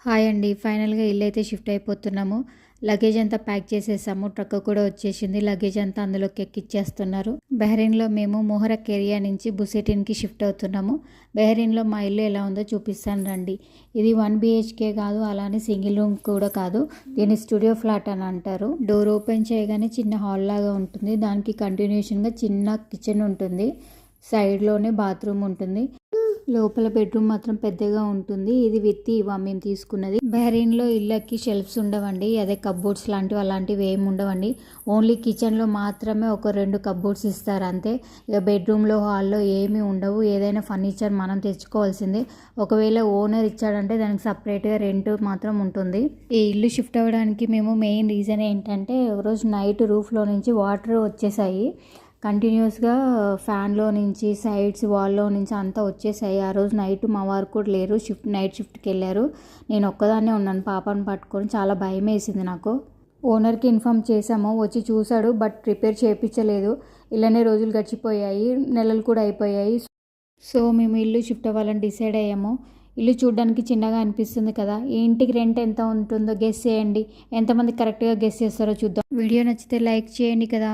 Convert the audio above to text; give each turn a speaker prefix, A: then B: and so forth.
A: Hi అండి. ఫైనల్‌గా ఇల్లైతే shift అయిపోతున్నాము. Luggage అంతా ప్యాక్ చేసేసాము. ట్రక్ కూడా వచ్చేసింది. లగేజ్ అంతా అందులోకి ఎక్కిచ్చేస్తున్నారు. బహ్రెయిన్‌లో మేము మొహరక్ ఏరియా నుంచి బుసెటిన్‌కి షిఫ్ట్ అవుతున్నాము. బహ్రెయిన్‌లో మా ఇల్లు ఎలా ఉందో చూపిస్తాను రండి. ఇది 1 BHK కాదు, అలానే సింగిల్ రూమ్ కూడా కాదు. దీన్ని స్టూడియో ఫ్లాట్ అని అంటారు. డోర్ ఓపెన్ చేయగానే చిన్న హాల్ లాగా ఉంటుంది. దానికి కంటిన్యూషన్‌గా చిన్న కిచెన్ ఉంటుంది. సైడ్‌లోనే బాత్రూమ్ ఉంటుంది. లోపల బెడ్రూమ్ మాత్రం పెద్దగా ఉంటుంది. ఇది విత్ ఇవా మేము తీసుకున్నది. బహ్రెయిన్‌లో ఇళ్ళకి షెల్ఫ్స్ ఉండవండి. అదే కప్బోర్డ్స్ లాంటివి అలాంటివి ఏమి ఉండవండి. ఓన్లీ కిచెన్లో మాత్రమే ఒక 2 కప్బోర్డ్స్ ఇస్తారు అంతే. ఇక బెడ్రూమ్లో, హాల్లో ఏమీ ఉండవు. ఏదైనా ఫర్నిచర్ మనం తెచ్చుకోవాల్సిందే. ఒకవేళ ఓనర్ ఇచ్చాడంటే దానికి సపరేట్గా రెంట్ మాత్రం ఉంటుంది. ఈ ఇల్లు షిఫ్ట్ అవ్వడానికి మేము మెయిన్ రీజన్ ఏంటంటే, ఒకరోజు నైట్ రూఫ్లో నుంచి వాటర్ వచ్చేసాయి. కంటిన్యూస్గా ఫ్యాన్లో నుంచి, సైడ్స్, వాల్లో నుంచి అంతా వచ్చేసాయి. ఆ రోజు నైట్ మా వారు కూడా లేరు. నైట్ షిఫ్ట్కి వెళ్ళారు. నేను ఒక్కదాన్నే ఉన్నాను పాపను పట్టుకొని. చాలా భయం వేసింది నాకు. ఓనర్కి ఇన్ఫామ్ చేశాము. వచ్చి చూశాడు, బట్ రిపేర్ చేయించలేదు. ఇలానే రోజులు గడిచిపోయాయి, నెలలు కూడా అయిపోయాయి. సో మేము ఇల్లు షిఫ్ట్ అవ్వాలని డిసైడ్ అయ్యాము. ఇల్లు చూడడానికి చిన్నగా అనిపిస్తుంది కదా. ఈ ఇంటికి రెంట్ ఎంత ఉంటుందో గెస్ చేయండి. ఎంతమంది కరెక్ట్గా గెస్ చేస్తారో చూద్దాం. వీడియో నచ్చితే లైక్ చేయండి కదా.